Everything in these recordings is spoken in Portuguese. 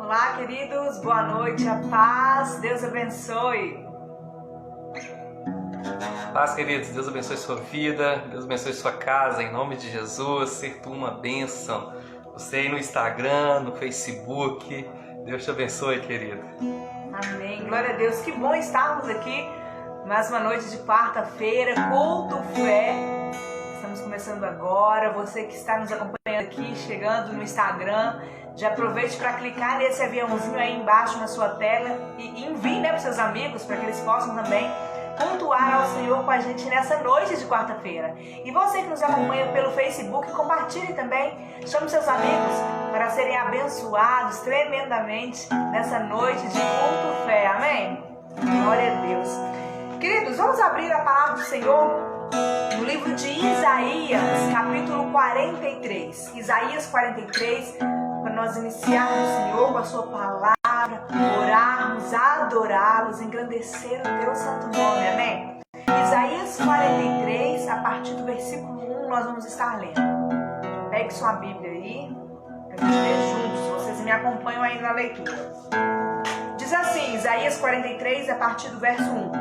Olá, queridos, boa noite, a paz, Deus abençoe. Paz, queridos, Deus abençoe sua vida, Deus abençoe sua casa, em nome de Jesus, ser tu uma bênção. Você aí no Instagram, no Facebook, Deus te abençoe, querido. Amém, glória a Deus, que bom estarmos aqui, mais uma noite de quarta-feira, culto fé. Estamos começando agora, você que está nos acompanhando aqui, chegando no Instagram, já aproveite para clicar nesse aviãozinho aí embaixo na sua tela e envie para os seus amigos, para que eles possam também pontuar ao Senhor com a gente nessa noite de quarta-feira. E você que nos acompanha pelo Facebook, compartilhe também, chame seus amigos para serem abençoados tremendamente nessa noite de culto fé, amém? Glória a Deus. Queridos, vamos abrir a palavra do Senhor no livro de Isaías, capítulo 43. Isaías 43, para nós iniciarmos o Senhor com a sua palavra, orarmos, adorá-los, engrandecer o teu santo nome, amém? Isaías 43, a partir do versículo 1, nós vamos estar lendo. Pegue sua Bíblia aí, para a gente ler juntos, vocês me acompanham aí na leitura. Diz assim, Isaías 43, a partir do verso 1.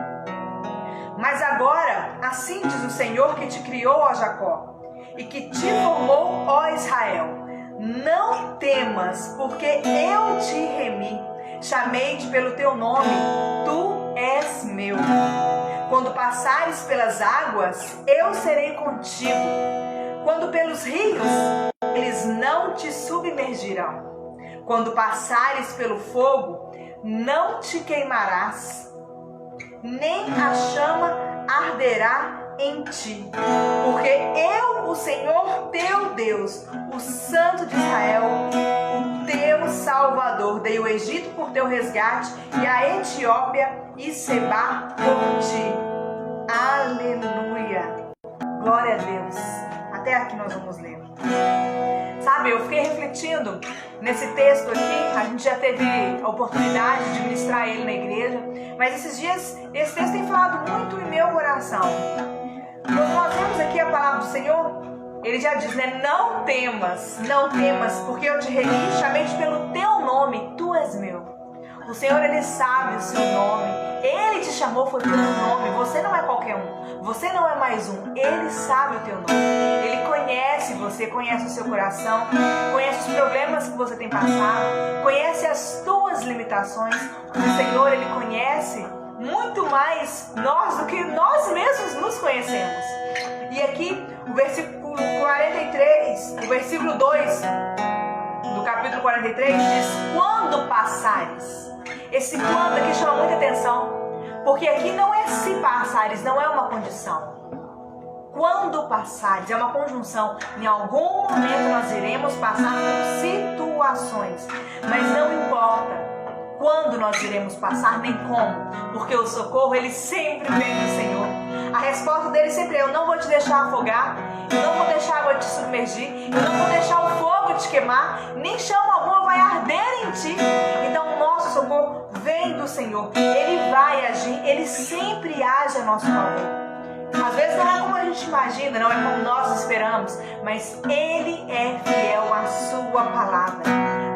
Mas agora, assim diz o Senhor que te criou, ó Jacó, e que te formou, ó Israel. Não temas, porque eu te remi, chamei-te pelo teu nome, tu és meu. Quando passares pelas águas, eu serei contigo. Quando pelos rios, eles não te submergirão. Quando passares pelo fogo, não te queimarás, nem a chama arderá em ti. Porque eu, o Senhor teu Deus, o Santo de Israel, o teu Salvador, dei o Egito por teu resgate e a Etiópia e Seba por ti. Aleluia! Glória a Deus! Até aqui nós vamos ler. Sabe, eu fiquei refletindo nesse texto aqui, a gente já teve a oportunidade de ministrar ele na igreja, mas esses dias esse texto tem falado muito em meu coração. Quando nós vemos aqui a palavra do Senhor, ele já diz, né? Não temas, porque eu te remi, chamei-te pelo teu nome, tu és meu. O Senhor, Ele sabe o seu nome, Ele te chamou, foi pelo nome, você não é qualquer um, você não é mais um, Ele sabe o teu nome, Ele conhece você, conhece o seu coração, conhece os problemas que você tem passado, conhece as tuas limitações. O Senhor, Ele conhece muito mais nós do que nós mesmos nos conhecemos. E aqui, o versículo 43, o versículo 2 do capítulo 43 diz, quando passares. Esse quando aqui chama muita atenção, porque aqui não é se passares, não é uma condição. Quando passares, é uma conjunção. Em algum momento nós iremos passar por situações, mas não importa quando nós iremos passar, nem como, porque o socorro, ele sempre vem do Senhor. A resposta dele sempre é, eu não vou te deixar afogar, eu não vou deixar a água te submergir, eu não vou deixar o fogo te queimar, nem chama alguma vai arder em ti. Então o nosso socorro vem do Senhor, Ele vai agir, Ele sempre age a nosso favor. Às vezes não é como a gente imagina, não é como nós esperamos, mas Ele é fiel à sua palavra.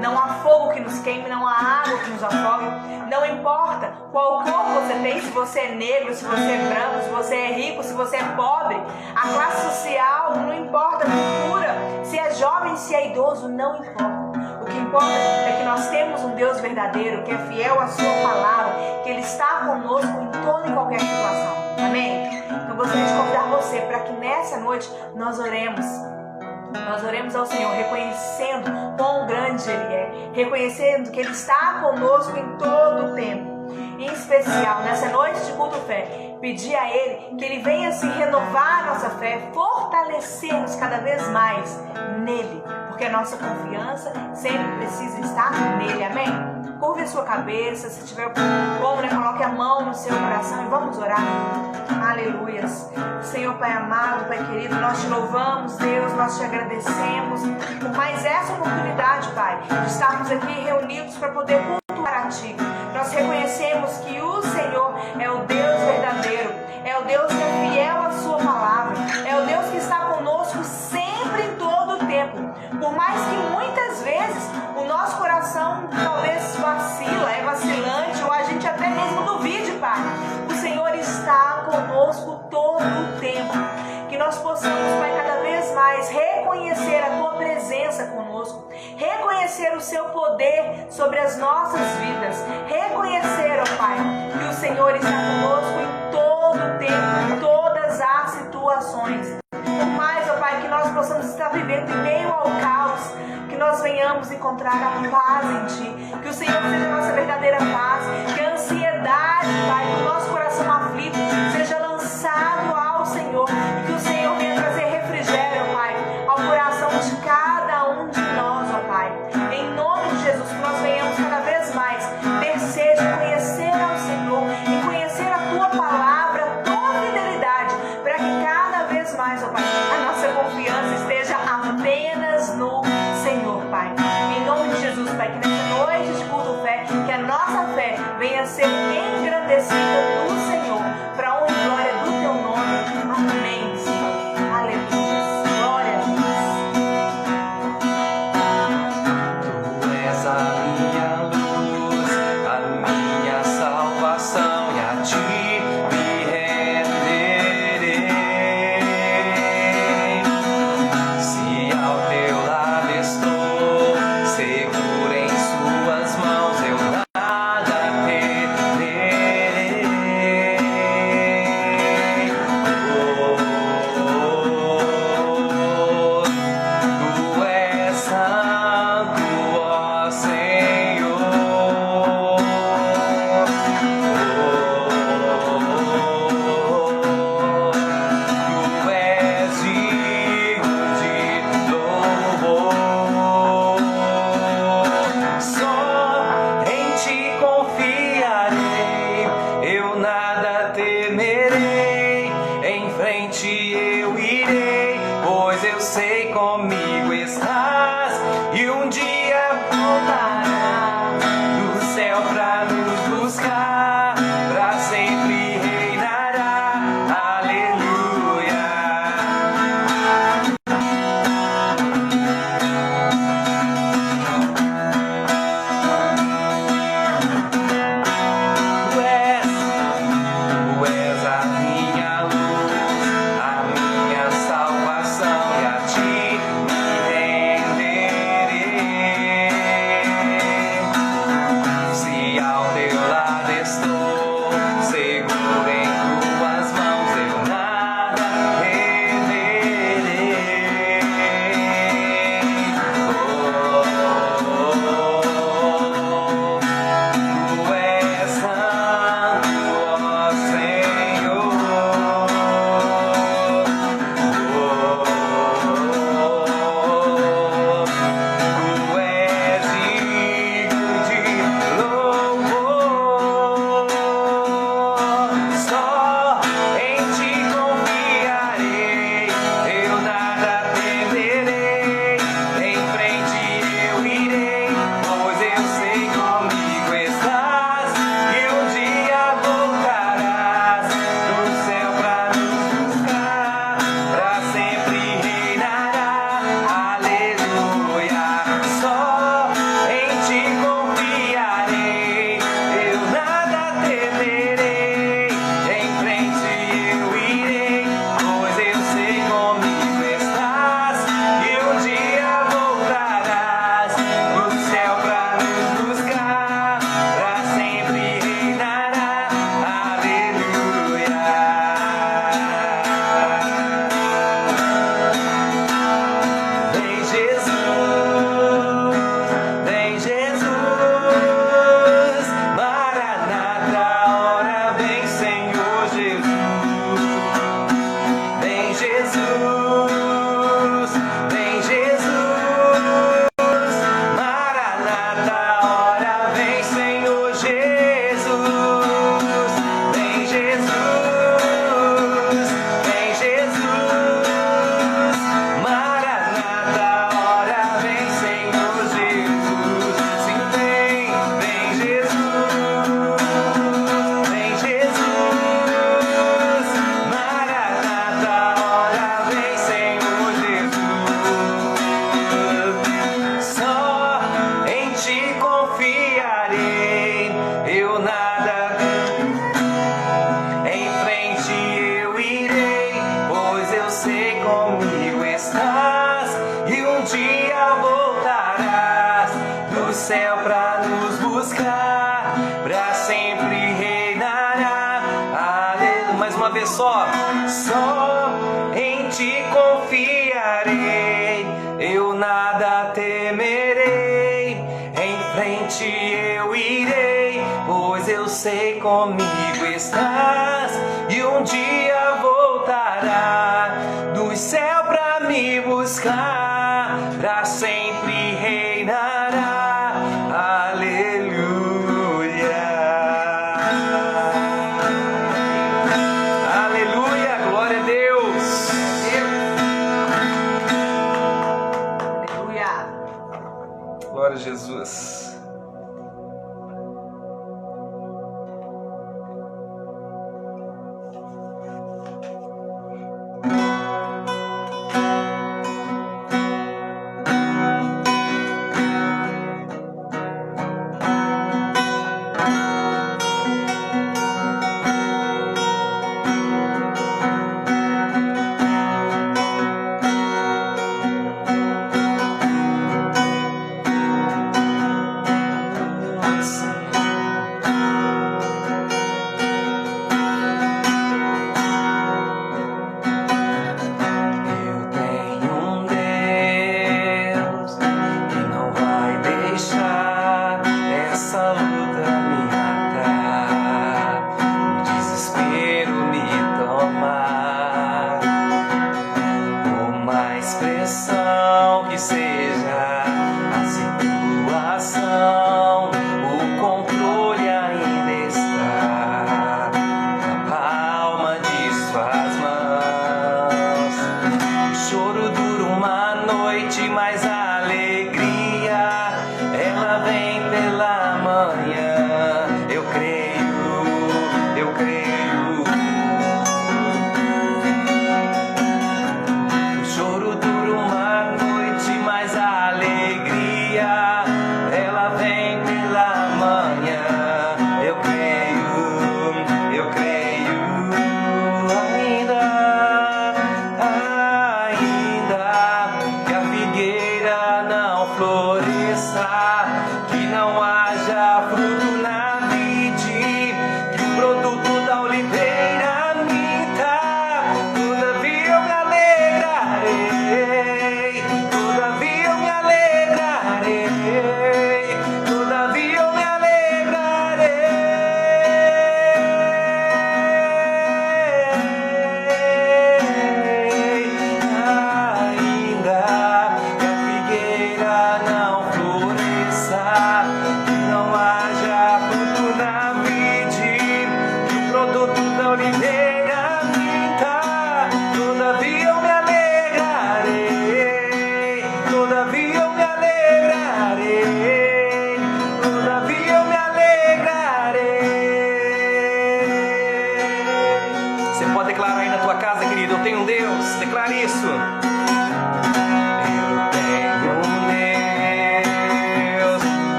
Não há fogo que nos queime, não há água que nos afogue. Não importa qual cor você tem, se você é negro, se você é branco, se você é rico, se você é pobre, a classe social, não importa a cultura, se é jovem, se é idoso, não importa. O que importa é que nós temos um Deus verdadeiro, que é fiel à sua palavra, que Ele está conosco em toda e qualquer situação. Amém? Então eu gostaria de convidar você para que nessa noite nós oremos. Nós oremos ao Senhor, reconhecendo quão grande Ele é, reconhecendo que Ele está conosco em todo o tempo. Em especial, nessa noite de culto fé, pedir a Ele que Ele venha se renovar a nossa fé, fortalecer-nos cada vez mais nele, porque a nossa confiança sempre precisa estar nele, amém? Curve a sua cabeça, se tiver como, né, coloque a mão no seu coração e vamos orar. Aleluias. Senhor Pai amado, Pai querido, nós te louvamos, Deus, nós te agradecemos por mais essa oportunidade, Pai, de estarmos aqui reunidos para poder cultuar a Ti. Nós reconhecemos que o Senhor é o Deus verdadeiro, é o Deus que é fiel à sua palavra, é o Deus que está conosco sempre em todo o tempo. Por mais que muitas vezes o nosso coração talvez reconhecer o seu poder sobre as nossas vidas, reconhecer, ó Pai, que o Senhor está conosco em todo o tempo, em todas as situações. Por mais, ó Pai, que nós possamos estar vivendo em meio ao caos, que nós venhamos encontrar a paz em Ti, que o Senhor seja a nossa verdadeira paz, que a ansiedade, Pai, do nosso coração aflito seja lançado ao Senhor, e que o Senhor venha trazer refrigério, ó Pai, ao coração de cada um de nós, ó Pai. Em nome de Jesus, que nós venhamos cada vez mais ter sede de conhecer ao Senhor e conhecer a Tua palavra, a Tua fidelidade, para que cada vez mais, ó Pai, a nossa confiança esteja apenas no Senhor, Pai. Em nome de Jesus, Pai, que nessa noite de culto fé, que a nossa fé venha a ser engrandecida no Senhor, para a honra e glória do Teu nome. Amém, Senhor. Aleluia. Glória a Deus. Tu és a minha luz, a minha salvação, e a Ti me renderei. Se ao Teu lado estou, seguro em Suas mãos, eu nada temerei. do céu pra nos buscar, pra sempre reinará. Aleluia. Mais uma vez só em ti confiarei, eu nada temerei, em frente eu irei, pois eu sei comigo estás, e um dia voltará do céu pra me buscar, pra sempre reinará. Aleluia, aleluia, glória a Deus. Aleluia. Glória a Jesus.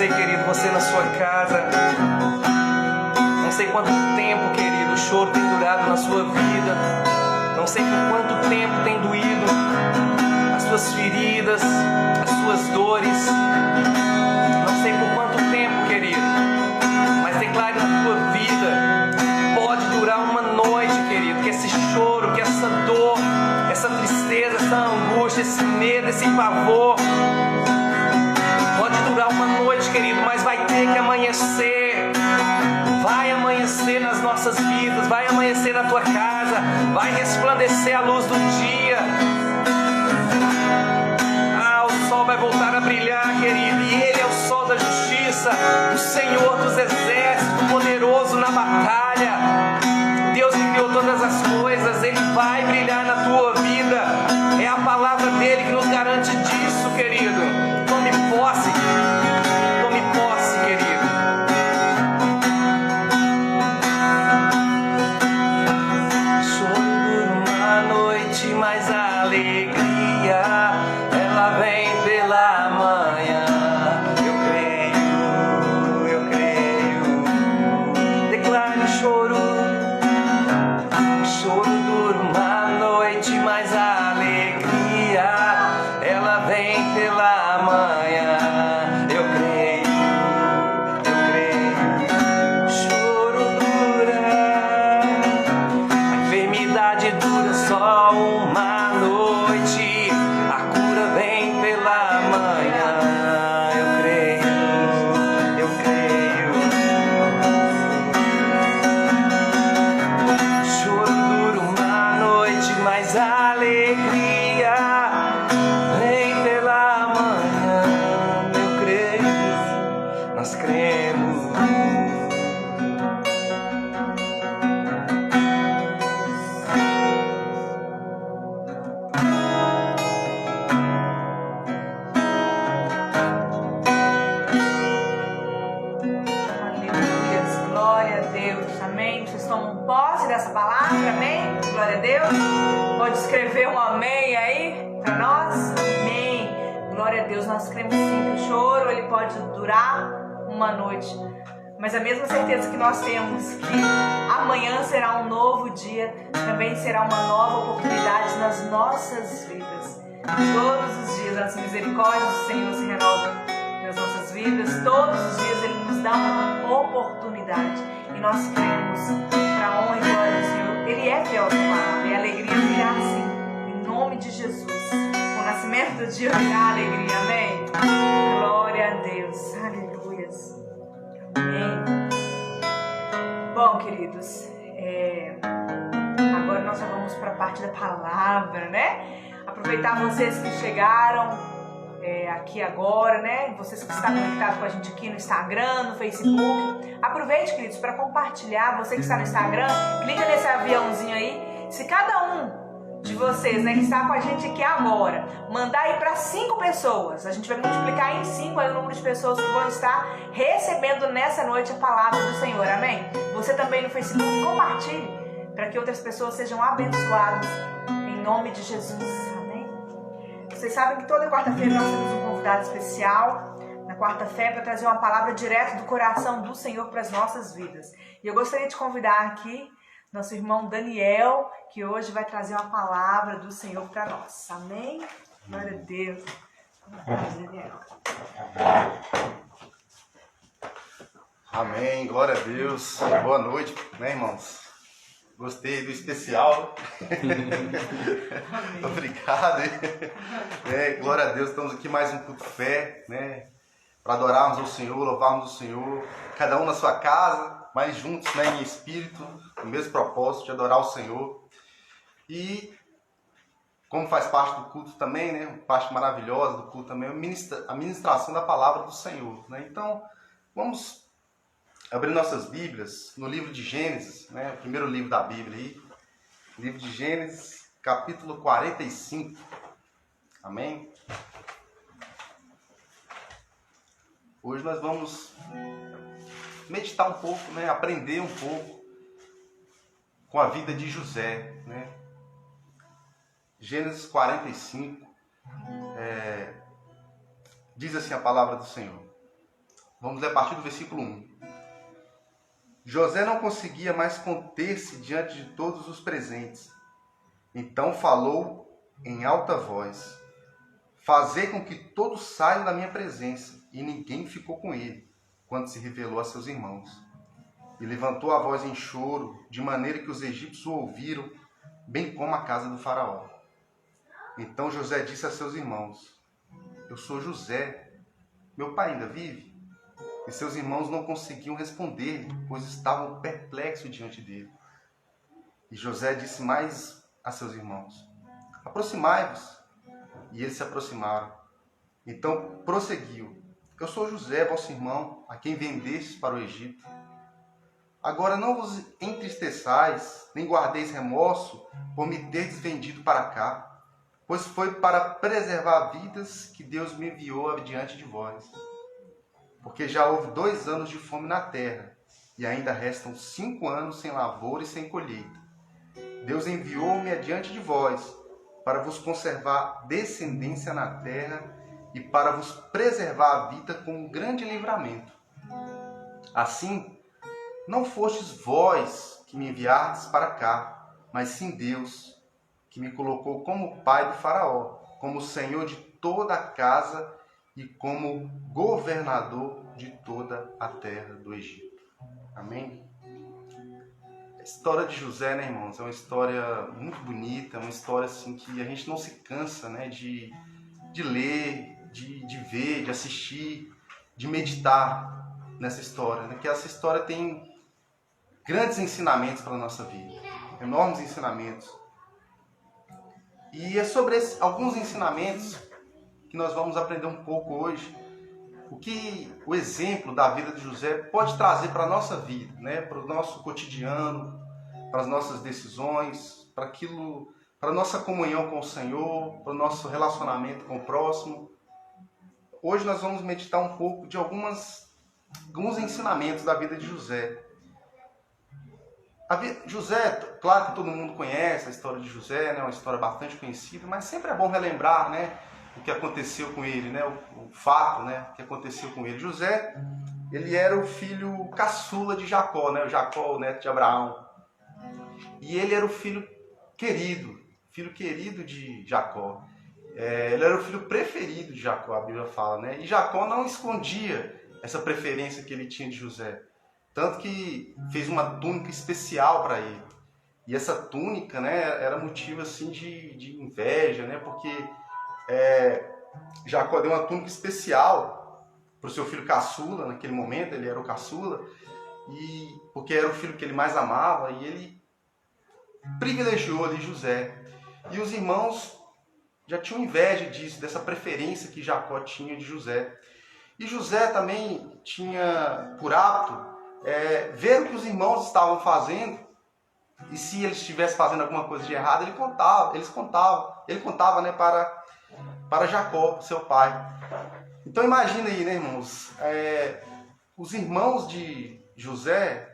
sei, querido, você na sua casa. Não sei quanto tempo, querido, o choro tem durado na sua vida. Não sei por quanto tempo tem doído as suas feridas, as suas dores. Não sei por quanto tempo, querido, mas declare na tua vida, pode durar uma noite, querido, que esse choro, que essa dor, essa tristeza, essa angústia, esse medo, esse pavor, pode durar uma noite, querido, mas vai ter que amanhecer. Vai amanhecer nas nossas vidas, vai amanhecer na tua casa, vai resplandecer a luz do dia. O sol vai voltar a brilhar, querido, e Ele é o sol da justiça, o Senhor dos exércitos, poderoso na batalha. Deus que criou todas as coisas, Ele vai brilhar na tua vida. É a palavra dEle que nos garante disso, querido. Tome posse, querido. Mas a alegria, ela vem pela manhã. Eu creio. Declare o choro. O choro dura uma noite, mas a alegria, ela vem pela manhã. Eu creio. O choro dura, a enfermidade dura só uma noite, a cura vem pela manhã. Eu creio. O choro dura uma noite, mas a alegria vem pela manhã. Eu creio, nós cremos. Dessa palavra, amém? Glória a Deus. Pode escrever um amém aí para nós? Amém. Glória a Deus. Nós cremos sim que o choro ele pode durar uma noite, mas a mesma certeza que nós temos que amanhã será um novo dia, também será uma nova oportunidade nas nossas vidas. Todos os dias as misericórdias do Senhor se renovam nas nossas vidas. Todos os dias Ele nos dá uma oportunidade e nós cremos para a honra e glória do Senhor. Ele é fiel à palavra e a alegria virá sim, em nome de Jesus. Com o nascimento do dia virá a alegria, amém? Glória a Deus, aleluias, amém. Bom, queridos, agora nós já vamos para a parte da palavra, né? Aproveitar vocês que chegaram aqui agora, né? Vocês que estão conectados com a gente aqui no Instagram, no Facebook. Aproveite, queridos, para compartilhar. Você que está no Instagram, clica nesse aviãozinho aí. Se cada um de vocês, né, que está com a gente aqui agora, mandar aí para 5 pessoas, a gente vai multiplicar em 5 aí o número de pessoas que vão estar recebendo nessa noite a palavra do Senhor, amém? Você também no Facebook, compartilhe para que outras pessoas sejam abençoadas em nome de Jesus. Vocês sabem que toda quarta-feira nós temos um convidado especial na quarta-feira para trazer uma palavra direto do coração do Senhor para as nossas vidas. E eu gostaria de convidar aqui nosso irmão Daniel, que hoje vai trazer uma palavra do Senhor para nós. Amém? Glória a Deus. Daniel. Amém, glória a Deus. Boa noite, né, irmãos? Gostei do especial. Obrigado. Glória a Deus, estamos aqui mais um culto de fé, né? Para adorarmos ao Senhor, louvarmos o Senhor, cada um na sua casa, mas juntos, né, em espírito, no mesmo propósito de adorar o Senhor. E como faz parte do culto também, né, uma parte maravilhosa do culto também, a ministração da palavra do Senhor, né? Então, vamos abrir nossas Bíblias no livro de Gênesis, né, o primeiro livro da Bíblia aí, livro de Gênesis, capítulo 45. Amém? Hoje nós vamos meditar um pouco, né, aprender um pouco com a vida de José, né? Gênesis 45, diz assim a palavra do Senhor. Vamos ler a partir do versículo 1. José não conseguia mais conter-se diante de todos os presentes. Então falou em alta voz: fazei com que todos saiam da minha presença. E ninguém ficou com ele, quando se revelou a seus irmãos. E levantou a voz em choro, de maneira que os egípcios o ouviram, bem como a casa do faraó. Então José disse a seus irmãos: eu sou José, meu pai ainda vive? E seus irmãos não conseguiam responder-lhe, pois estavam perplexos diante dele. E José disse mais a seus irmãos: aproximai-vos. E eles se aproximaram. Então prosseguiu: eu sou José, vosso irmão, a quem vendestes para o Egito. Agora não vos entristeçais, nem guardeis remorso por me terdes vendido para cá, pois foi para preservar vidas que Deus me enviou adiante de vós. Porque já houve 2 anos de fome na terra, e ainda restam 5 anos sem lavoura e sem colheita. Deus enviou-me adiante de vós, para vos conservar descendência na terra e para vos preservar a vida com um grande livramento. Assim, não fostes vós que me enviastes para cá, mas sim Deus, que me colocou como pai do faraó, como senhor de toda a casa e como governador de toda a terra do Egito. Amém? A história de José, né, irmãos, é uma história muito bonita, uma história assim que a gente não se cansa, né, de ler, de ver, de assistir, de meditar nessa história, né? Que essa história tem grandes ensinamentos para a nossa vida, enormes ensinamentos. E é sobre alguns ensinamentos que nós vamos aprender um pouco hoje, o que o exemplo da vida de José pode trazer para a nossa vida, né? Para o nosso cotidiano, para as nossas decisões, para a nossa comunhão com o Senhor, para o nosso relacionamento com o próximo. Hoje nós vamos meditar um pouco de alguns ensinamentos da vida de José. José, claro que todo mundo conhece a história de José, né? Uma história bastante conhecida, mas sempre é bom relembrar, né, o que aconteceu com ele, né? O fato, né, que aconteceu com ele. José, ele era o filho caçula de Jacó, né? O Jacó, o neto de Abraão. E ele era o filho querido de Jacó. Ele era o filho preferido de Jacó, a Bíblia fala, né? E Jacó não escondia essa preferência que ele tinha de José. Tanto que fez uma túnica especial para ele. E essa túnica, né, era motivo assim, de inveja, né? Porque Jacó deu uma túnica especial para o seu filho caçula, naquele momento, ele era o caçula, e porque era o filho que ele mais amava, e ele privilegiou ali José. E os irmãos já tinham inveja disso, dessa preferência que Jacó tinha de José. E José também tinha por hábito ver o que os irmãos estavam fazendo, e se eles estivessem fazendo alguma coisa de errado, ele contava, né, para Jacó, seu pai. Então imagina aí, né, irmãos, os irmãos de José,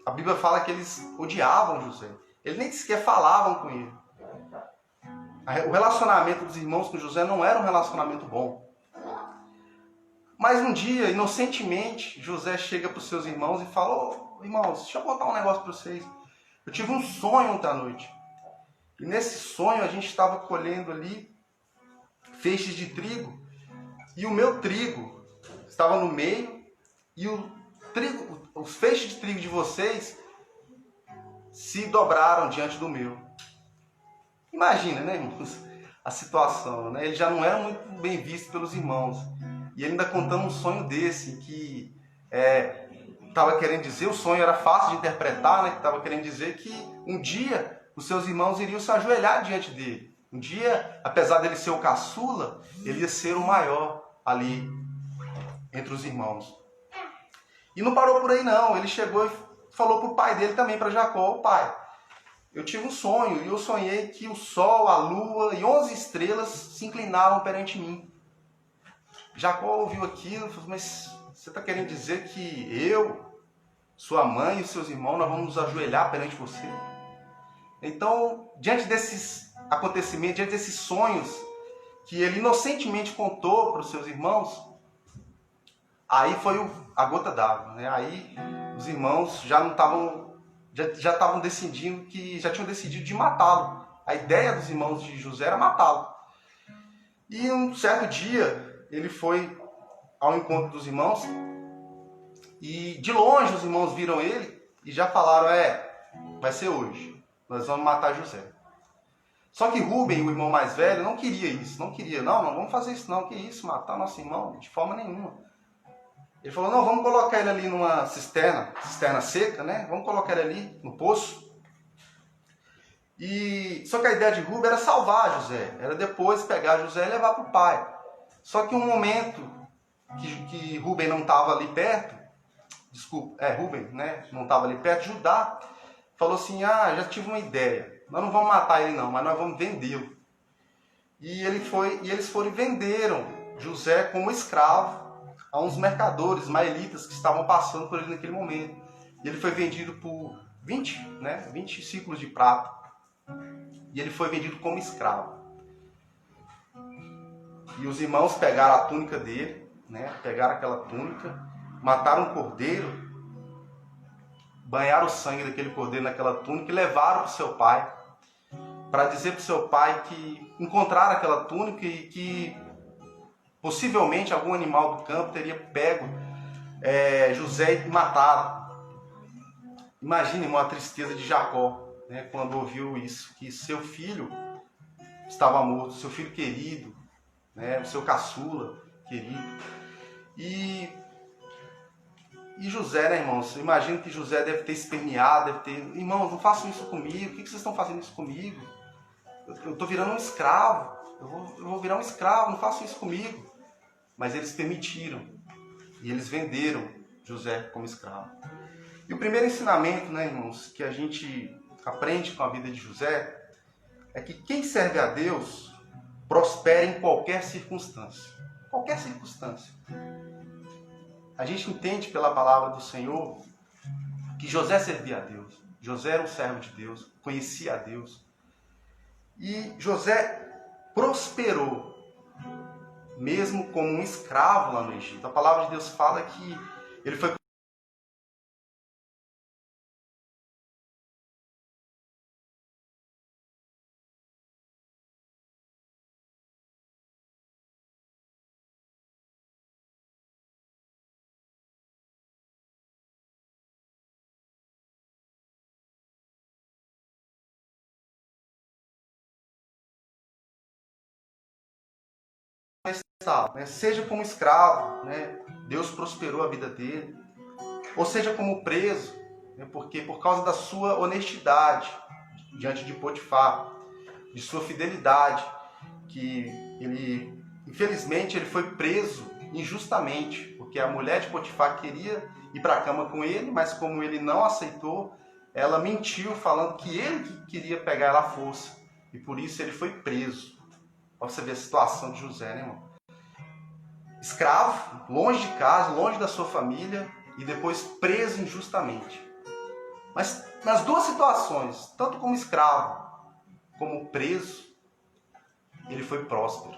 a Bíblia fala que eles odiavam José, eles nem sequer falavam com ele. O relacionamento dos irmãos com José não era um relacionamento bom. Mas um dia, inocentemente, José chega para os seus irmãos e fala: ô, irmãos, deixa eu contar um negócio para vocês. Eu tive um sonho ontem à noite. E nesse sonho a gente estava colhendo ali feixes de trigo. E o meu trigo estava no meio. E os feixes de trigo de vocês se dobraram diante do meu. Imagina, né, irmãos, a situação, né? Ele já não era muito bem visto pelos irmãos. E ele ainda contando um sonho desse, que estava querendo dizer, o sonho era fácil de interpretar, né? Que estava querendo dizer que um dia os seus irmãos iriam se ajoelhar diante dele. Um dia, apesar dele ser o caçula, ele ia ser o maior ali entre os irmãos. E não parou por aí não, ele chegou e falou para o pai dele também, para Jacó: pai, eu tive um sonho e eu sonhei que o sol, a lua e 11 estrelas se inclinavam perante mim. Jacó ouviu aquilo e falou: mas você está querendo dizer que eu, sua mãe e os seus irmãos, nós vamos nos ajoelhar perante você? Então, diante desses acontecimentos, diante desses sonhos que ele inocentemente contou para os seus irmãos, Aí foi a gota d'água, né? Aí os irmãos já não estavam, já estavam decidindo já tinham decidido de matá-lo. A ideia dos irmãos de José era matá-lo. E um certo dia ele foi ao encontro dos irmãos e de longe os irmãos viram ele e já falaram: vai ser hoje, nós vamos matar José. Só que Rúben, o irmão mais velho, não queria isso, não vamos fazer isso não, que isso, matar nosso irmão, de forma nenhuma. Ele falou: não, vamos colocar ele ali numa cisterna seca, né? Vamos colocar ele ali no poço. Só que a ideia de Rúben era salvar José, era depois pegar José e levar para o pai. Só que um momento que Rúben não estava ali perto, Rúben, né, não estava ali perto, Judá falou assim: já tive uma ideia, nós não vamos matar ele não, mas nós vamos vendê-lo. E eles foram e venderam José como escravo a uns mercadores ismaelitas que estavam passando por ele naquele momento. E ele foi vendido por 20 ciclos de prata. E ele foi vendido como escravo. E os irmãos pegaram a túnica dele, né? Pegaram aquela túnica, mataram um cordeiro, banharam o sangue daquele cordeiro naquela túnica e levaram para o seu pai, para dizer para o seu pai que encontraram aquela túnica e que possivelmente algum animal do campo teria pego José e matado. Imagine, irmão, a tristeza de Jacó, né, quando ouviu isso, que seu filho estava morto, seu filho querido, né, o seu caçula querido. E José, né, irmãos? Imagino que José deve ter esperneado, irmãos, não façam isso comigo, por que vocês estão fazendo isso comigo? Eu estou virando um escravo, eu vou virar um escravo, não façam isso comigo. Mas eles permitiram, e eles venderam José como escravo. E o primeiro ensinamento, né, irmãos, que a gente aprende com a vida de José, é que quem serve a Deus prospera em qualquer circunstância. Qualquer circunstância. A gente entende pela palavra do Senhor que José servia a Deus. José era um servo de Deus, conhecia a Deus. E José prosperou, mesmo como um escravo lá no Egito. A palavra de Deus fala que ele foi né? Seja como escravo, né? Deus prosperou a vida dele, ou seja como preso, né? Porque por causa da sua honestidade diante de Potifar, de sua fidelidade, que ele, infelizmente, ele foi preso injustamente, porque a mulher de Potifar queria ir para a cama com ele, mas como ele não aceitou, ela mentiu falando que ele que queria pegar ela à força, e por isso ele foi preso. Para você ver a situação de José, né, irmão? Escravo, longe de casa, longe da sua família e depois preso injustamente. Mas nas duas situações, tanto como escravo como preso, ele foi próspero,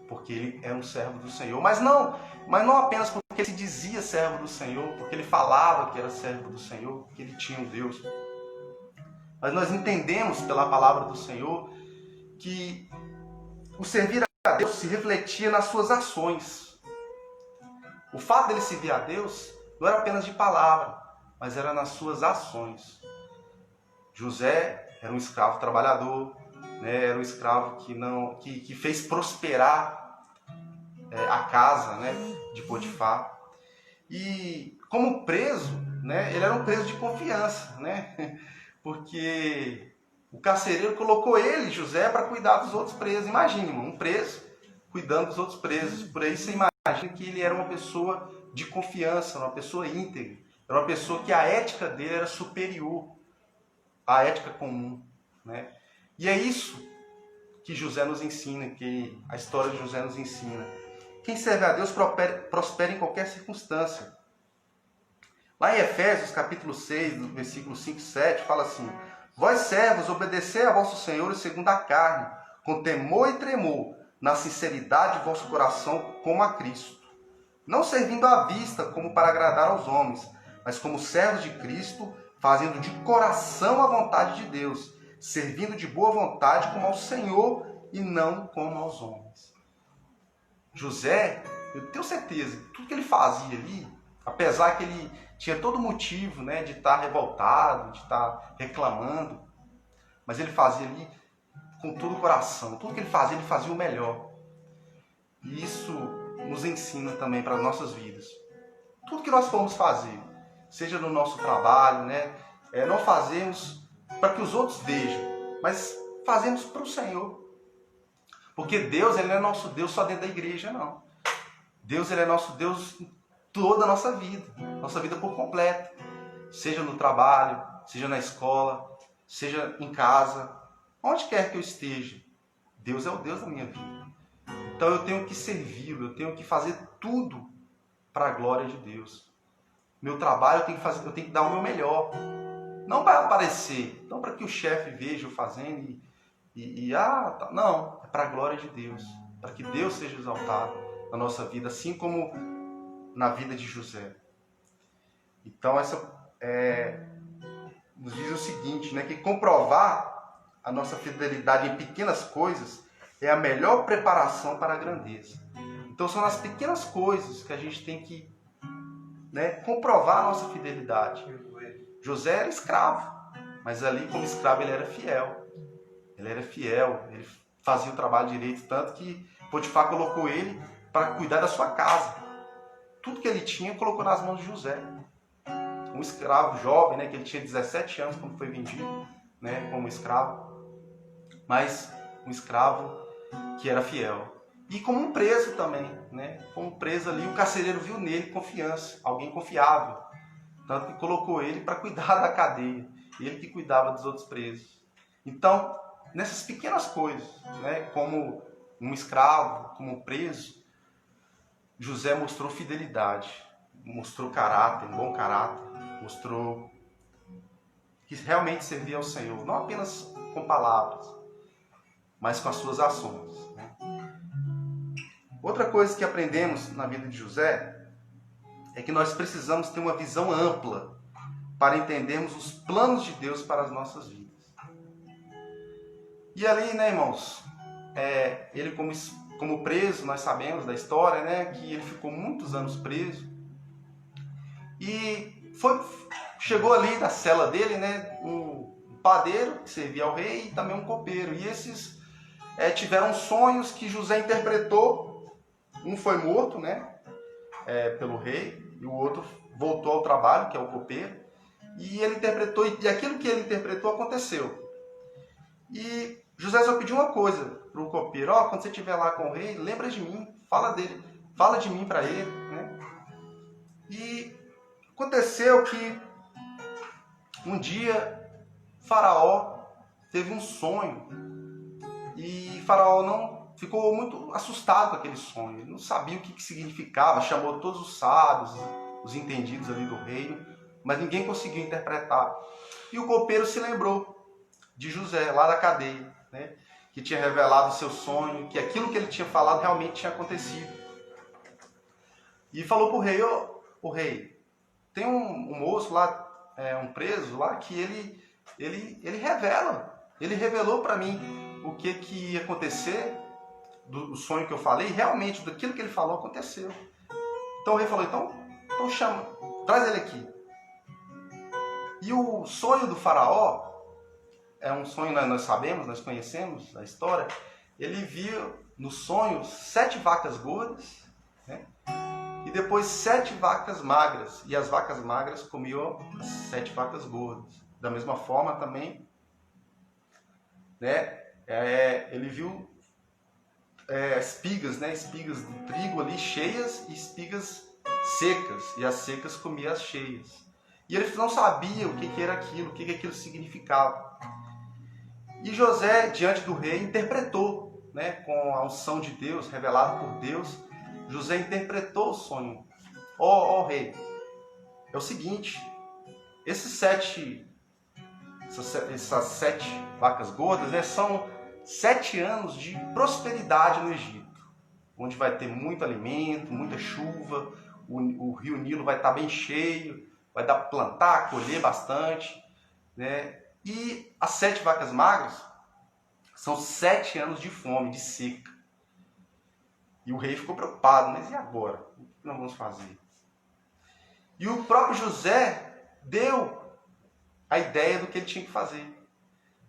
porque ele era um servo do Senhor. Mas não apenas porque ele se dizia servo do Senhor, porque ele falava que era servo do Senhor, que ele tinha um Deus. Mas nós entendemos pela palavra do Senhor que o servir a Deus se refletia nas suas ações. O fato dele servir a Deus não era apenas de palavra, mas era nas suas ações. José era um escravo trabalhador, né? Era um escravo que fez prosperar a casa, né, de Potifar. E como preso, né, ele era um preso de confiança, né? Porque o carcereiro colocou ele, José, para cuidar dos outros presos. Imagine, um preso cuidando dos outros presos. Por aí você imagina que ele era uma pessoa de confiança, uma pessoa íntegra. Era uma pessoa que a ética dele era superior à ética comum, né? E é isso que José nos ensina, que a história de José nos ensina. Quem serve a Deus prospera em qualquer circunstância. Lá em Efésios, capítulo 6, do versículo 5 e 7, fala assim: vós servos, obedecei a vossos senhores segundo a carne, com temor e tremor, na sinceridade de vosso coração, como a Cristo, não servindo à vista como para agradar aos homens, mas como servos de Cristo, fazendo de coração a vontade de Deus, servindo de boa vontade como ao Senhor e não como aos homens. José, eu tenho certeza que tudo que ele fazia ali, apesar que ele tinha todo motivo, né, de estar revoltado, de estar reclamando, mas ele fazia ali com todo o coração. Tudo que ele fazia o melhor. E isso nos ensina também para as nossas vidas. Tudo que nós formos fazer, seja no nosso trabalho, né, não fazemos para que os outros vejam, mas fazemos para o Senhor. Porque Deus, Ele não é nosso Deus só dentro da igreja, não. Deus, Ele é nosso Deus em toda a nossa vida por completo. Seja no trabalho, seja na escola, seja em casa, onde quer que eu esteja. Deus é o Deus da minha vida. Então eu tenho que servi-lo, eu tenho que fazer tudo para a glória de Deus. Meu trabalho eu tenho que dar o meu melhor. Não para aparecer, não para que o chefe veja eu fazendo não, é para a glória de Deus, para que Deus seja exaltado na nossa vida, assim como na vida de José. Então essa nos diz o seguinte, né, que comprovar a nossa fidelidade em pequenas coisas é a melhor preparação para a grandeza. Então são nas pequenas coisas que a gente tem que, né, comprovar a nossa fidelidade. José era escravo, mas ali como escravo ele era fiel. Ele fazia o trabalho direito, tanto que Potifar colocou ele para cuidar da sua casa. Tudo que ele tinha, colocou nas mãos de José. Um escravo jovem, né, que ele tinha 17 anos quando foi vendido, né, como escravo. Mas um escravo que era fiel. E como um preso também, né? Como preso ali, o carcereiro viu nele confiança, alguém confiável. Tanto que colocou ele para cuidar da cadeia. Ele que cuidava dos outros presos. Então, nessas pequenas coisas, né, como um escravo, como um preso, José mostrou fidelidade, mostrou caráter, um bom caráter, mostrou que realmente servia ao Senhor, não apenas com palavras, mas com as suas ações. Né? Outra coisa que aprendemos na vida de José é que nós precisamos ter uma visão ampla para entendermos os planos de Deus para as nossas vidas. E ali, né, irmãos, ele como preso, nós sabemos da história, né, que ele ficou muitos anos preso. E chegou ali na cela dele, né, um padeiro que servia ao rei e também um copeiro. E esses tiveram sonhos que José interpretou. Um foi morto, né, pelo rei, e o outro voltou ao trabalho, que é o copeiro. E ele interpretou, e aquilo que ele interpretou aconteceu. E José só pediu uma coisa para o copeiro: quando você estiver lá com o rei, lembra de mim, fala de mim para ele. Né? E aconteceu que um dia Faraó teve um sonho e Faraó não ficou muito assustado com aquele sonho. Ele não sabia o que significava, chamou todos os sábios, os entendidos ali do reino, mas ninguém conseguiu interpretar. E o copeiro se lembrou de José, lá da cadeia, né, que tinha revelado o seu sonho, que aquilo que ele tinha falado realmente tinha acontecido. E falou para o rei: o rei, tem um moço lá, um preso lá, que ele revelou para mim o que ia acontecer, do sonho que eu falei, e realmente daquilo que ele falou aconteceu. Então o rei falou: então chama, traz ele aqui. E o sonho do Faraó é um sonho, nós sabemos, nós conhecemos a história. Ele viu no sonho 7 vacas gordas, né? E depois 7 vacas magras. E as vacas magras comiam as 7 vacas gordas. Da mesma forma também, né? Ele viu espigas, né? Espigas de trigo ali cheias e espigas secas. E as secas comiam as cheias. E ele não sabia o que era aquilo, o que aquilo significava. E José, diante do rei, interpretou, né, com a unção de Deus, revelado por Deus. José interpretou o sonho. Ó rei, é o seguinte: essas 7 vacas gordas, né, são 7 anos de prosperidade no Egito. onde vai ter muito alimento, muita chuva, o rio Nilo vai estar bem cheio, vai dar para plantar, colher bastante, né? E as 7 vacas magras são 7 anos de fome, de seca. E o rei ficou preocupado, mas e agora? O que nós vamos fazer? E o próprio José deu a ideia do que ele tinha que fazer.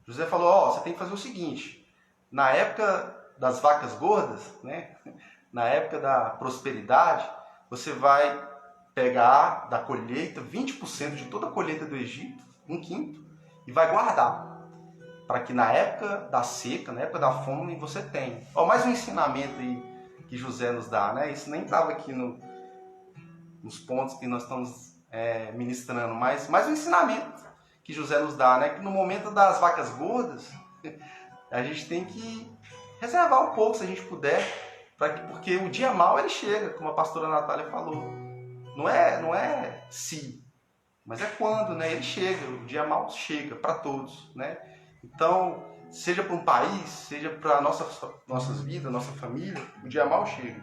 José falou, você tem que fazer o seguinte, na época das vacas gordas, né? Na época da prosperidade, você vai pegar da colheita, 20% de toda a colheita do Egito, 1/5, e vai guardar, para que na época da seca, na época da fome, você tenha. Mais um ensinamento aí que José nos dá, né? Isso nem estava aqui nos pontos que nós estamos ministrando, mas mais um ensinamento que José nos dá, né? Que no momento das vacas gordas, a gente tem que reservar um pouco, se a gente puder, porque o dia mau ele chega, como a pastora Natália falou. Não é se, mas é quando, né? Ele chega, o dia mau chega para todos, né? Então, seja para um país, seja para nossas vidas, nossa família, o dia mau chega.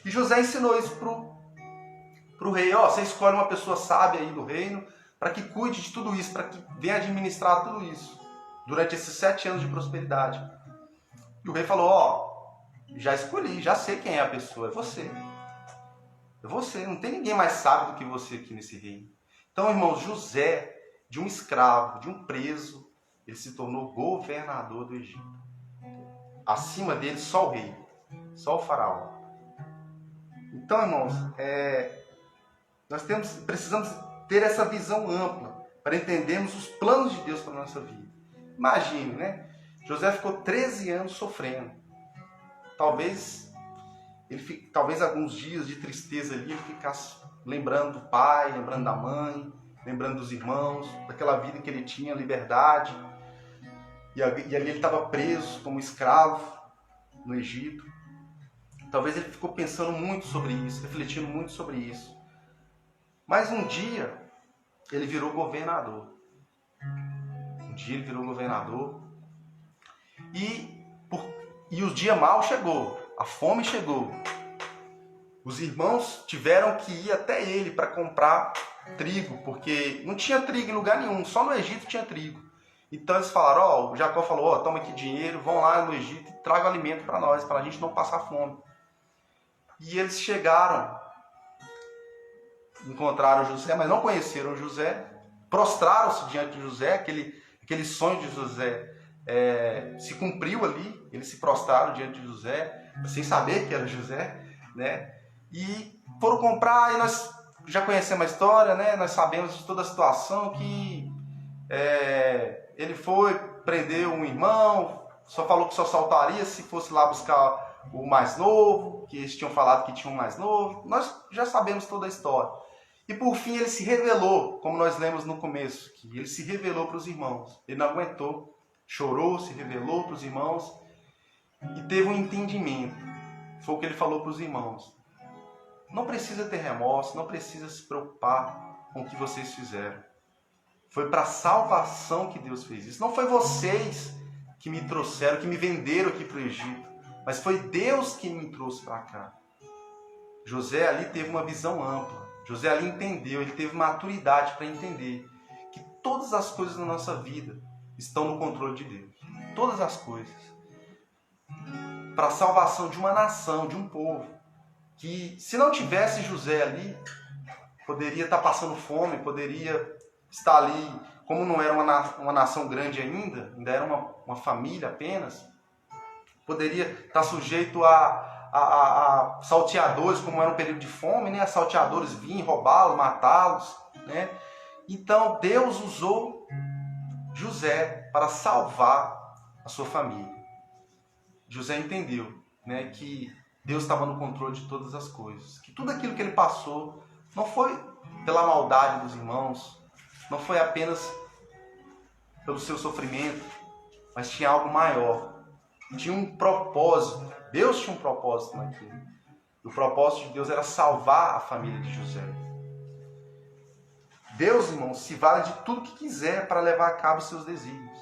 E José ensinou isso pro rei. Você escolhe uma pessoa sábia aí do reino para que cuide de tudo isso, para que venha administrar tudo isso durante esses 7 anos de prosperidade. E o rei falou, já escolhi, já sei quem é a pessoa, é você. É você, não tem ninguém mais sábio do que você aqui nesse reino. Então, irmãos, José, de um escravo, de um preso, ele se tornou governador do Egito. Acima dele, só o rei, só o faraó. Então, irmãos, nós precisamos ter essa visão ampla para entendermos os planos de Deus para a nossa vida. Imagine, né? José ficou 13 anos sofrendo. Talvez alguns dias de tristeza ali ele ficasse lembrando do pai, lembrando da mãe, lembrando dos irmãos, daquela vida que ele tinha, liberdade. E ali ele estava preso como escravo no Egito. Talvez ele ficou pensando muito sobre isso, refletindo muito sobre isso. Mas um dia ele virou governador. E o dia mau chegou, a fome chegou. Os irmãos tiveram que ir até ele para comprar trigo, porque não tinha trigo em lugar nenhum, só no Egito tinha trigo. Então eles falaram, o Jacó falou, toma aqui dinheiro, vão lá no Egito e tragam alimento para nós, para a gente não passar fome. E eles chegaram, encontraram José, mas não conheceram José, prostraram-se diante de José, aquele sonho de José se cumpriu ali, eles se prostraram diante de José, sem saber que era José, né? E foram comprar, e nós já conhecemos a história, né? Nós sabemos de toda a situação que ele foi, prendeu um irmão, só falou que só saltaria se fosse lá buscar o mais novo, que eles tinham falado que tinha um mais novo. Nós já sabemos toda a história. E por fim ele se revelou, como nós lemos no começo, que ele se revelou para os irmãos. Ele não aguentou, chorou, se revelou para os irmãos e teve um entendimento. Foi o que ele falou para os irmãos. Não precisa ter remorso, não precisa se preocupar com o que vocês fizeram. Foi para a salvação que Deus fez isso. Não foi vocês que me trouxeram, que me venderam aqui para o Egito, mas foi Deus que me trouxe para cá. José ali teve uma visão ampla. José ali entendeu, ele teve maturidade para entender que todas as coisas na nossa vida estão no controle de Deus. Todas as coisas. Para a salvação de uma nação, de um povo. Que se não tivesse José ali, poderia estar passando fome, poderia estar ali, como não era uma nação grande ainda era uma família apenas, poderia estar sujeito a salteadores, como era um período de fome, né? Salteadores vinham roubá-los, matá-los, né? Então Deus usou José para salvar a sua família. José entendeu, né, que Deus estava no controle de todas as coisas, que tudo aquilo que ele passou não foi pela maldade dos irmãos, não foi apenas pelo seu sofrimento, mas tinha algo maior, tinha um propósito. Deus tinha um propósito naquilo. O propósito de Deus era salvar a família de José. Deus, irmãos, se vale de tudo que quiser para levar a cabo os seus desígnios.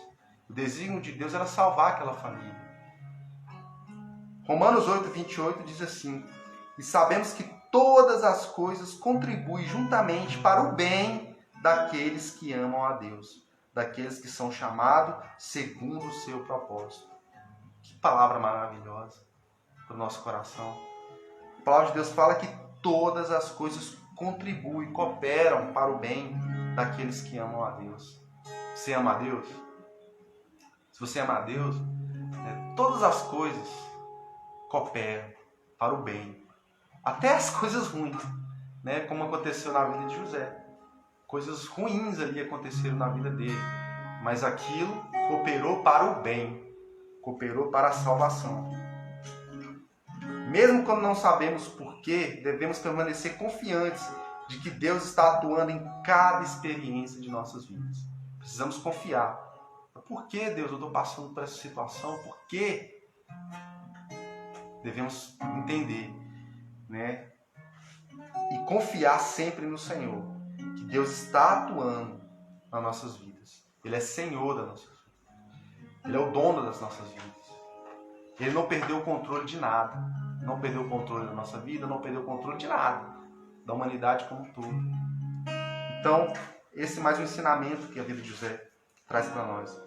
O desígnio de Deus era salvar aquela família. Romanos 8, 28 diz assim: e sabemos que todas as coisas contribuem juntamente para o bem daqueles que amam a Deus, daqueles que são chamados segundo o seu propósito. Que palavra maravilhosa para o nosso coração. A palavra de Deus fala que todas as coisas contribuem, cooperam para o bem daqueles que amam a Deus. Você ama a Deus? Se você ama a Deus, todas as coisas cooperam para o bem. Até as coisas ruins, como aconteceu na vida de José. Coisas ruins ali aconteceram na vida dele, mas aquilo cooperou para o bem, cooperou para a salvação. Mesmo quando não sabemos porquê, devemos permanecer confiantes de que Deus está atuando em cada experiência de nossas vidas. Precisamos confiar. Por que, Deus, eu estou passando por essa situação? Por quê? Devemos entender, e confiar sempre no Senhor, que Deus está atuando nas nossas vidas. Ele é Senhor das nossas vidas. Ele é o dono das nossas vidas. Ele não perdeu o controle de nada. Não perdeu o controle da nossa vida, não perdeu o controle de nada. Da humanidade como um todo. Então, esse é mais um ensinamento que a vida de José traz para nós.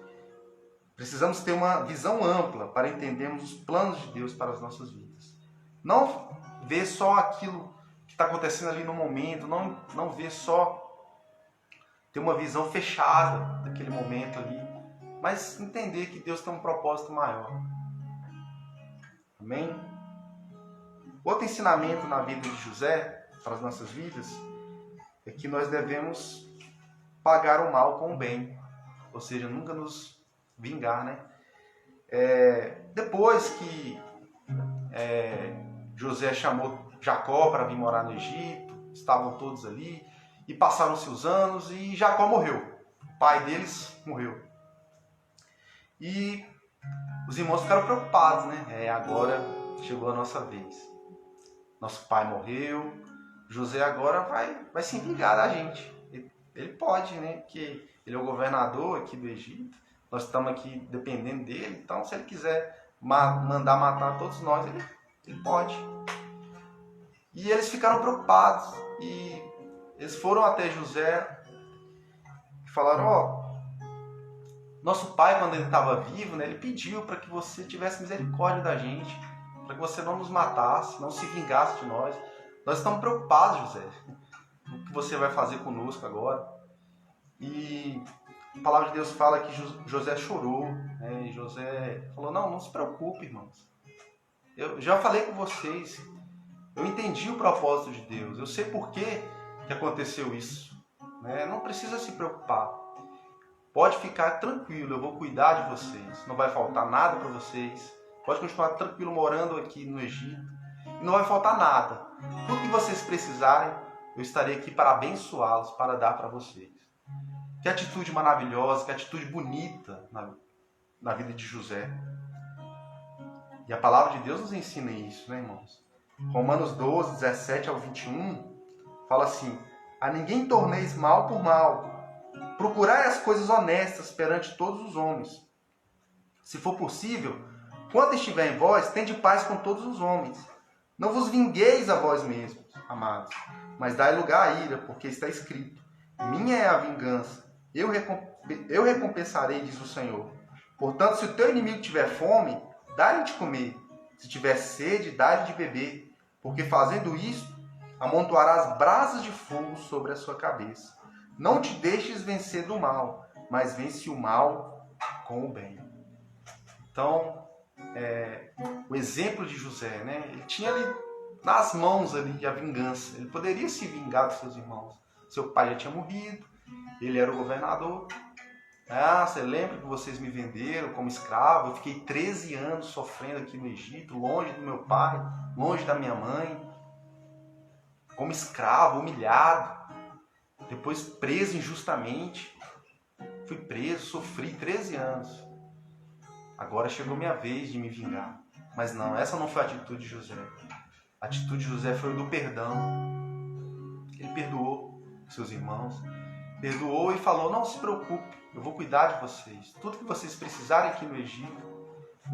Precisamos ter uma visão ampla para entendermos os planos de Deus para as nossas vidas. Não ver só aquilo que está acontecendo ali no momento, não ver só, ter uma visão fechada daquele momento ali, mas entender que Deus tem um propósito maior. Amém? Outro ensinamento na vida de José, para as nossas vidas, é que nós devemos pagar o mal com o bem, ou seja, nunca nos vingar, Depois que José chamou Jacó para vir morar no Egito, estavam todos ali, e passaram-se os anos, e Jacó morreu. O pai deles morreu. E os irmãos ficaram preocupados, agora chegou a nossa vez. Nosso pai morreu, José agora vai se vingar da gente. Ele pode, porque ele é o governador aqui do Egito, nós estamos aqui dependendo dele, então se ele quiser mandar matar todos nós, ele pode. E eles ficaram preocupados, e eles foram até José e falaram: nosso pai, quando ele estava vivo, ele pediu para que você tivesse misericórdia da gente, para que você não nos matasse, não se vingasse de nós. Nós estamos preocupados, José, o que você vai fazer conosco agora. E a palavra de Deus fala que José chorou, e José falou: não se preocupe, irmãos. Eu já falei com vocês, eu entendi o propósito de Deus, eu sei por que aconteceu isso. Não precisa se preocupar. Pode ficar tranquilo, eu vou cuidar de vocês. Não vai faltar nada para vocês. Pode continuar tranquilo morando aqui no Egito. E não vai faltar nada. Tudo que vocês precisarem, eu estarei aqui para abençoá-los, para dar para vocês. Que atitude maravilhosa, que atitude bonita na vida de José. E a palavra de Deus nos ensina isso, irmãos? Romanos 12, 17 ao 21, fala assim: a ninguém torneis mal por mal. Procurai as coisas honestas perante todos os homens. Se for possível, quando estiver em vós, tende paz com todos os homens. Não vos vingueis a vós mesmos, amados, mas dai lugar à ira, porque está escrito: minha é a vingança, eu recompensarei, diz o Senhor. Portanto, se o teu inimigo tiver fome, dá-lhe de comer. Se tiver sede, dá-lhe de beber. Porque fazendo isto, amontoarás brasas de fogo sobre a sua cabeça. Não te deixes vencer do mal, mas vence o mal com o bem. Então, o exemplo de José, ele tinha ali nas mãos ali a vingança. Ele poderia se vingar dos seus irmãos. Seu pai já tinha morrido, ele era o governador. Você lembra que vocês me venderam como escravo? Eu fiquei 13 anos sofrendo aqui no Egito, longe do meu pai, longe da minha mãe, como escravo, humilhado. Depois preso injustamente. Fui preso, sofri 13 anos. Agora chegou minha vez de me vingar. Mas não, essa não foi a atitude de José. A atitude de José foi do perdão. Ele perdoou seus irmãos. Perdoou e falou: não se preocupe, eu vou cuidar de vocês. Tudo que vocês precisarem aqui no Egito,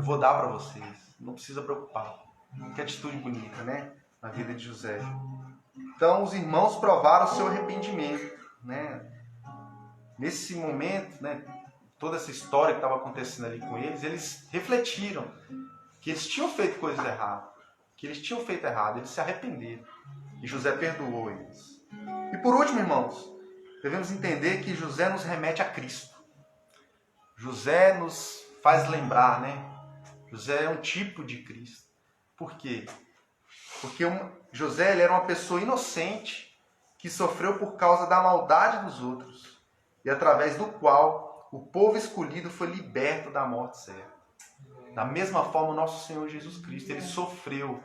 eu vou dar para vocês. Não precisa preocupar. Que atitude bonita, né? Na vida de José. Então, os irmãos provaram o seu arrependimento, né? Nesse momento, né? Toda essa história que estava acontecendo ali com eles refletiram que eles tinham feito coisas erradas. Que eles tinham feito errado. Eles se arrependeram. E José perdoou eles. E por último, irmãos, devemos entender que José nos remete a Cristo. José nos faz lembrar, né? José é um tipo de Cristo. Por quê? Porque José ele era uma pessoa inocente que sofreu por causa da maldade dos outros e através do qual o povo escolhido foi liberto da morte certa. Da mesma forma, o nosso Senhor Jesus Cristo, ele sofreu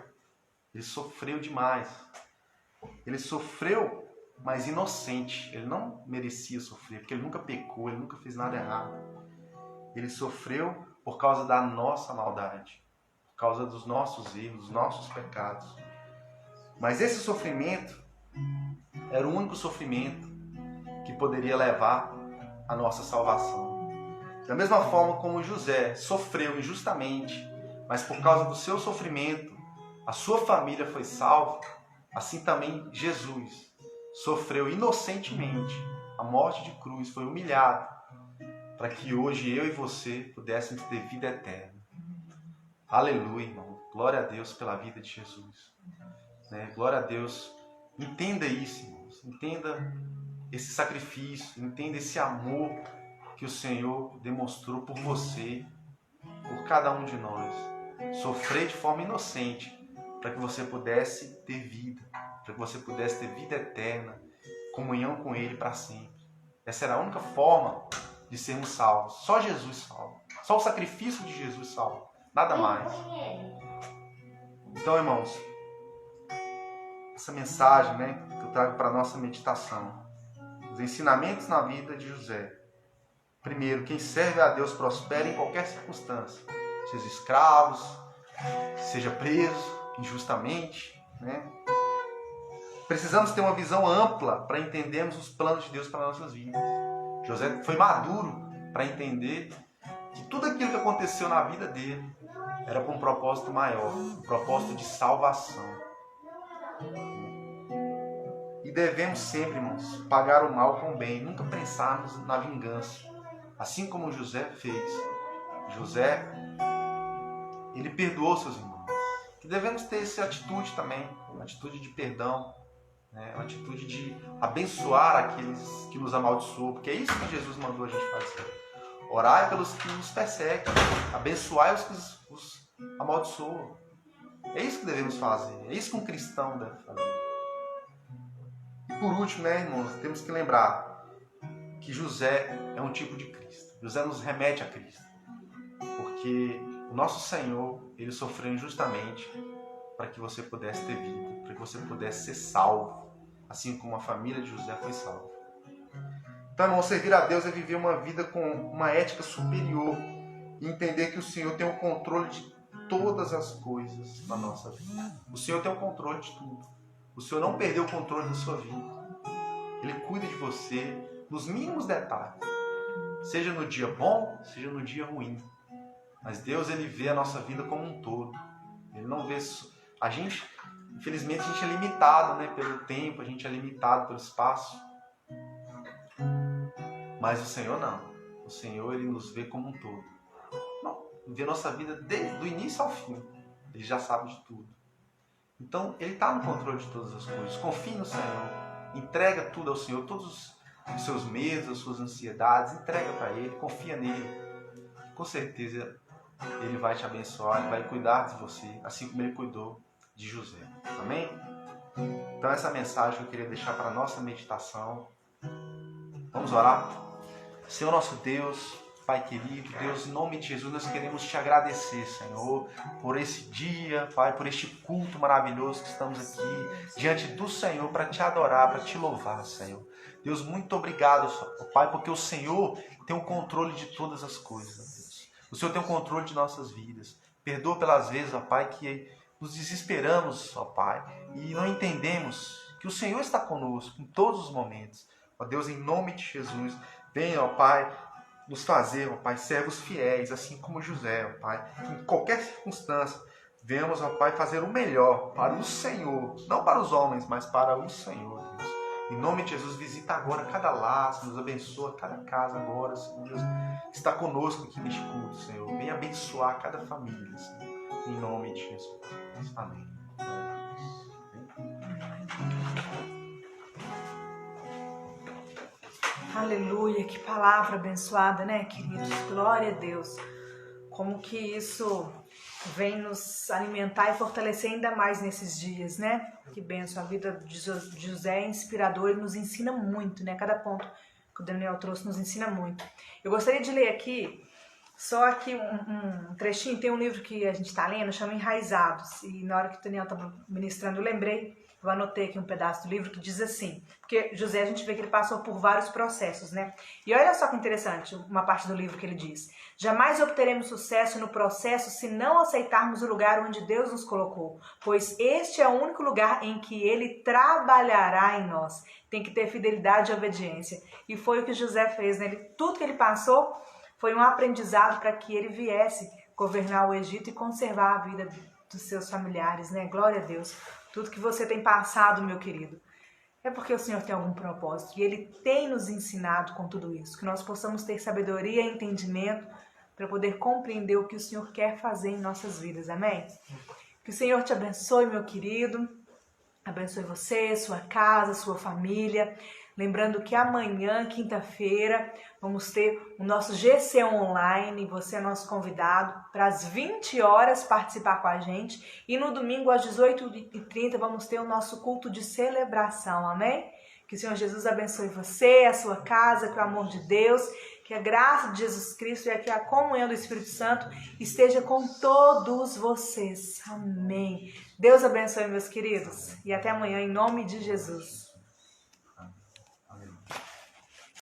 demais. Ele sofreu, mas inocente. Ele não merecia sofrer, porque ele nunca pecou, ele nunca fez nada errado. Ele sofreu por causa da nossa maldade, por causa dos nossos erros, dos nossos pecados. Mas esse sofrimento era o único sofrimento que poderia levar à nossa salvação. Da mesma forma como José sofreu injustamente, mas por causa do seu sofrimento, a sua família foi salva, assim também Jesus sofreu inocentemente a morte de cruz, foi humilhado, para que hoje eu e você pudéssemos ter vida eterna. Aleluia, irmão. Glória a Deus pela vida de Jesus. Glória a Deus. Entenda isso, irmãos. Entenda esse sacrifício, entenda esse amor que o Senhor demonstrou por você, por cada um de nós. Sofrer de forma inocente, para que você pudesse ter vida, para que você pudesse ter vida eterna, comunhão com Ele para sempre. Essa era a única forma de sermos salvos. Só Jesus salva. Só o sacrifício de Jesus salva. Nada mais. Então, irmãos, essa mensagem, que eu trago para a nossa meditação. Os ensinamentos na vida de José. Primeiro, quem serve a Deus prospera em qualquer circunstância. Seja escravos, seja preso injustamente. Precisamos ter uma visão ampla para entendermos os planos de Deus para nossas vidas. José foi maduro para entender que tudo aquilo que aconteceu na vida dele era com um propósito maior, um propósito de salvação. E devemos sempre, irmãos, pagar o mal com o bem, nunca pensarmos na vingança. Assim como José fez. José, ele perdoou seus irmãos. Que devemos ter essa atitude também, uma atitude de perdão, uma atitude de abençoar aqueles que nos amaldiçoam, porque é isso que Jesus mandou a gente fazer. Orai pelos que nos perseguem, abençoai os que os amaldiçoam. É isso que devemos fazer, é isso que um cristão deve fazer. E por último, irmãos, temos que lembrar que José é um tipo de Cristo. José nos remete a Cristo, porque o nosso Senhor, ele sofreu injustamente para que você pudesse ter vida, para que você pudesse ser salvo, assim como a família de José foi salva. Então, irmão, servir a Deus é viver uma vida com uma ética superior e entender que o Senhor tem o controle de todas as coisas na nossa vida. O Senhor tem o controle de tudo. O Senhor não perdeu o controle da sua vida. Ele cuida de você nos mínimos detalhes, seja no dia bom, seja no dia ruim. Mas Deus, ele vê a nossa vida como um todo. Ele não vê a gente. Infelizmente, a gente é limitado, pelo tempo, a gente é limitado pelo espaço. Mas o Senhor não. O Senhor, ele nos vê como um todo. Não, vê a nossa vida desde o início ao fim. Ele já sabe de tudo. Então, ele está no controle de todas as coisas. Confie no Senhor. Entrega tudo ao Senhor. Todos os seus medos, as suas ansiedades. Entrega para Ele. Confia nele. Com certeza, Ele vai te abençoar. Ele vai cuidar de você. Assim como Ele cuidou de José. Amém? Então, essa mensagem que eu queria deixar para a nossa meditação. Vamos orar? Senhor nosso Deus, Pai querido, Deus, em nome de Jesus, nós queremos te agradecer, Senhor, por esse dia, Pai, por este culto maravilhoso que estamos aqui, diante do Senhor, para te adorar, para te louvar, Senhor. Deus, muito obrigado, Pai, porque o Senhor tem o controle de todas as coisas, Deus. O Senhor tem o controle de nossas vidas. Perdoa pelas vezes, ó Pai, que nos desesperamos, ó Pai, e não entendemos que o Senhor está conosco em todos os momentos. Ó Deus, em nome de Jesus, venha, ó Pai, nos fazer, ó Pai, servos fiéis, assim como José, ó Pai, em qualquer circunstância, vemos, ó Pai, fazer o melhor para o Senhor, não para os homens, mas para o Senhor, Deus. Em nome de Jesus, visita agora cada lar, nos abençoa cada casa agora, Senhor Deus. Está conosco aqui neste culto, Senhor. Vem abençoar cada família, Senhor. Em nome de Jesus. Amém. Aleluia, que palavra abençoada, né, queridos? Glória a Deus. Como que isso vem nos alimentar e fortalecer ainda mais nesses dias, né? Que bênção, a vida de José é inspiradora e nos ensina muito, né? Cada ponto que o Daniel trouxe nos ensina muito. Eu gostaria de ler aqui, só aqui um trechinho, tem um livro que a gente está lendo, chama Enraizados, e na hora que o Daniel estava ministrando eu lembrei, eu anotei aqui um pedaço do livro que diz assim, porque José a gente vê que ele passou por vários processos, né? E olha só que interessante, uma parte do livro que ele diz: jamais obteremos sucesso no processo se não aceitarmos o lugar onde Deus nos colocou, pois este é o único lugar em que Ele trabalhará em nós. Tem que ter fidelidade e obediência. E foi o que José fez, né? Tudo que ele passou foi um aprendizado para que ele viesse governar o Egito e conservar a vida dos seus familiares, né? Glória a Deus. Tudo que você tem passado, meu querido, é porque o Senhor tem algum propósito. E Ele tem nos ensinado com tudo isso. Que nós possamos ter sabedoria e entendimento para poder compreender o que o Senhor quer fazer em nossas vidas. Amém? Que o Senhor te abençoe, meu querido. Abençoe você, sua casa, sua família. Lembrando que amanhã, quinta-feira, vamos ter o nosso GC Online. Você é nosso convidado para as 20 horas participar com a gente. E no domingo, às 18h30, vamos ter o nosso culto de celebração. Amém? Que o Senhor Jesus abençoe você, a sua casa, que o amor de Deus, que a graça de Jesus Cristo e que a comunhão do Espírito Santo esteja com todos vocês. Amém. Deus abençoe, meus queridos. E até amanhã, em nome de Jesus.